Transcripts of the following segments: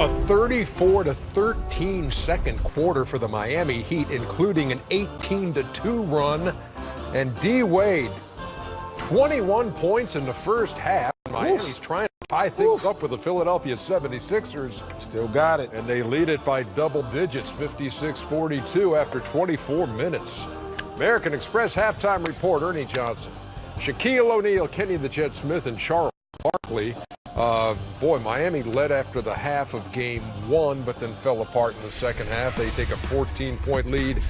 A 34-13 second quarter for the Miami Heat, including an 18-2 run. And D. Wade, 21 points in the first half. Miami's trying to tie things up with the Philadelphia 76ers. Still got it. And they lead it by double digits, 56-42 after 24 minutes. American Express halftime report, Ernie Johnson. Shaquille O'Neal, Kenny the Jet Smith, and Charles Barkley. Boy, Miami led after the half of game one, but then fell apart in the second half. They take a 14-point lead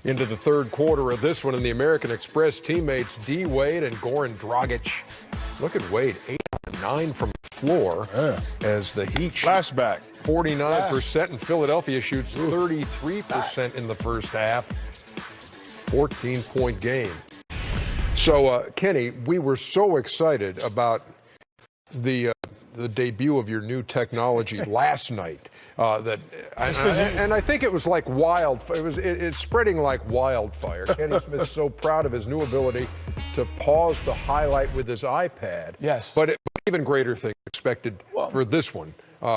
into the third quarter of this one, and the American Express teammates D. Wade and Goran Dragic. Look at Wade, 8 out of 9 from the floor as the Heat flashback 49%, and Philadelphia shoots 33% in the first half. 14-point game. So, Kenny, we were so excited about the debut of your new technology last night and I think it was like it's spreading like wildfire. Kenny Smith's so proud of his new ability to pause the highlight with his iPad. Yes. But even greater things expected for this one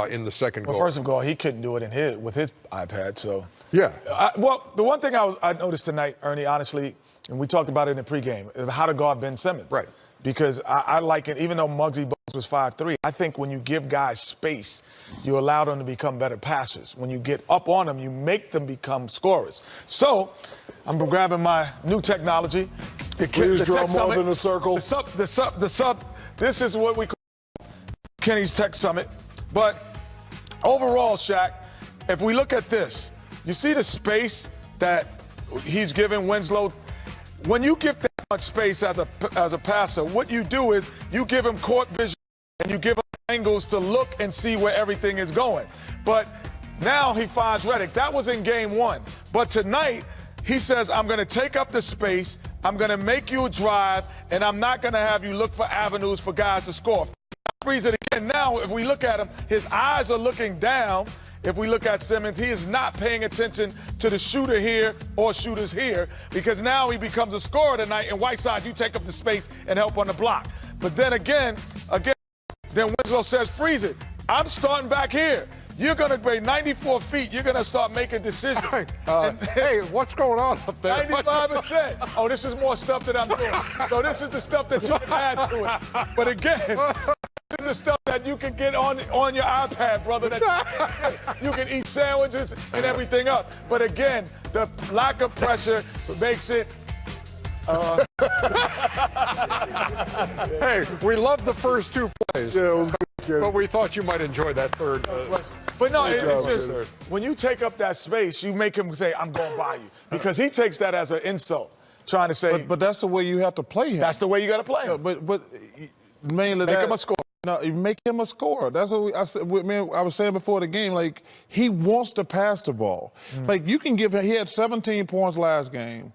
in the second goal. Well, first of all, he couldn't do it with his iPad, so. Yeah. Well, the one thing I noticed tonight, Ernie, honestly, and we talked about it in the pregame, how to guard Ben Simmons. Right. Because I like it, even though Muggsy Bogues was 5'3", I think when you give guys space, you allow them to become better passers. When you get up on them, you make them become scorers. So I'm grabbing my new technology. Please draw more than a circle. The sub. This is what we call Kenny's Tech Summit. But overall, Shaq, if we look at this, you see the space that he's giving Winslow. When you give that much space as a passer, what you do is you give him court vision and you give him angles to look and see where everything is going. But now he finds Redick. That was in game one. But tonight, he says, I'm going to take up the space, I'm going to make you drive, and I'm not going to have you look for avenues for guys to score. Freeze it again. Now, if we look at him, his eyes are looking down. If we look at Simmons, he is not paying attention to the shooter here or shooters here, because now he becomes a scorer tonight, and Whiteside, you take up the space and help on the block. But then again, then Winslow says, freeze it. I'm starting back here. You're going to be 94 feet. You're going to start making decisions. Hey, what's going on up there? 95%. Oh, this is more stuff that I'm doing. So this is the stuff that you can add to it. But again, this is the stuff that you can get on your iPad, brother. That you can eat sandwiches and everything up. But again, the lack of pressure makes it. Hey, we loved the first two plays. Yeah, it was good. But we thought you might enjoy that third. But no, it's just when you take up that space, you make him say, I'm going by you. Because he takes that as an insult, trying to say. But that's the way you have to play him. That's the way you got to play him. But mainly make him a scorer. No, you make him a scorer. That's what I was saying before the game. Like, he wants to pass the ball. Like, you can give him, he had 17 points last game.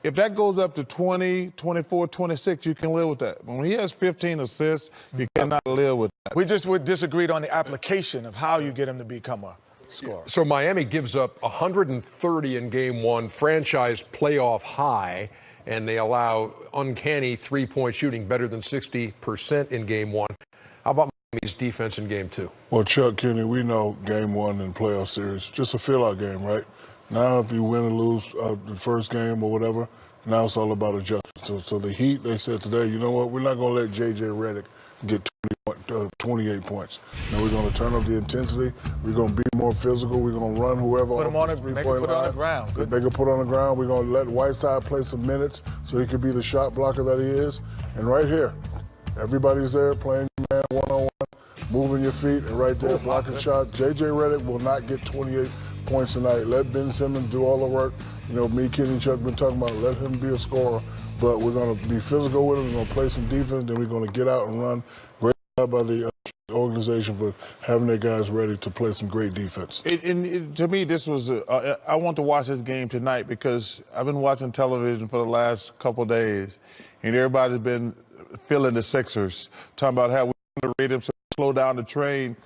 If that goes up to 20, 24, 26, you can live with that. When he has 15 assists, you cannot live with that. We just disagreed on the application of how you get him to become a scorer. So Miami gives up 130 in game one, franchise playoff high, and they allow uncanny three-point shooting, better than 60% in game one. How about Miami's defense in game two? Well, Chuck, Kenny, we know game one in playoff series, just a fill-out game, right? Now, if you win or lose the first game or whatever, now it's all about adjustment. So the Heat, they said today, you know what, we're not going to let J.J. Redick get 28 points. Now we're going to turn up the intensity. We're going to be more physical. We're going to run whoever. Put him on it, make him put on the ground. Good. Make him put on the ground. We're going to let Whiteside play some minutes so he could be the shot blocker that he is. And right here, everybody's there playing man one-on-one, moving your feet, and right there blocking shots. J.J. Redick will not get 28 points tonight. Let Ben Simmons do all the work. You know, me, Kenny, and Chuck been talking about let him be a scorer, but we're going to be physical with him. We're going to play some defense, then we're going to get out and run. Great job by the organization for having their guys ready to play some great defense. To me, this was I want to watch this game tonight because I've been watching television for the last couple of days, and everybody's been feeling the Sixers, talking about how we underrate them to slow down the train.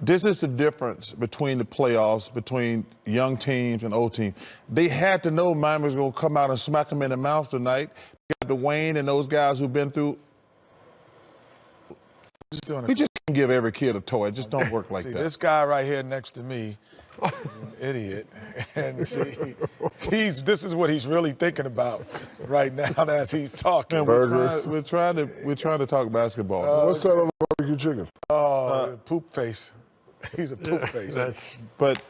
This is the difference between the playoffs, between young teams and old teams. They had to know Miami was going to come out and smack them in the mouth tonight. You got Dwayne and those guys who've been through. We just can't give every kid a toy. It just don't work like See, that. this guy right here next to me is an idiot. And see, this is what he's really thinking about right now as he's talking. Man, we're trying to talk basketball. What's that on the barbecue chicken? Oh, poop face. He's a poop face. But,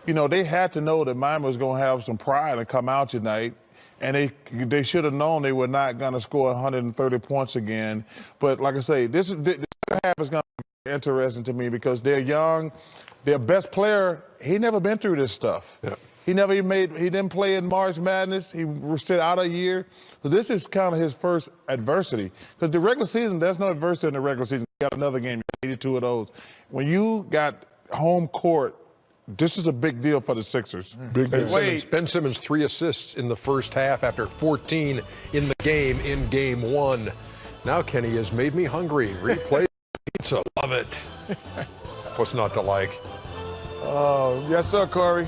you know, they had to know that Miami was going to have some pride and come out tonight. And they should have known they were not going to score 130 points again. But like I say, this half is going to be interesting to me because they're young. Their best player, he never been through this stuff. Yeah. He didn't play in March Madness. He stayed out a year. So this is kind of his first adversity. Because the regular season, there's no adversity in the regular season. You got another game, you needed 2 of those. When you got home court, this is a big deal for the Sixers. Big deal. Ben Simmons 3 assists in the first half after 14 in the game in game 1. Now Kenny has made me hungry. Replay pizza, love it. What's not to like? Oh, yes, sir, Corey.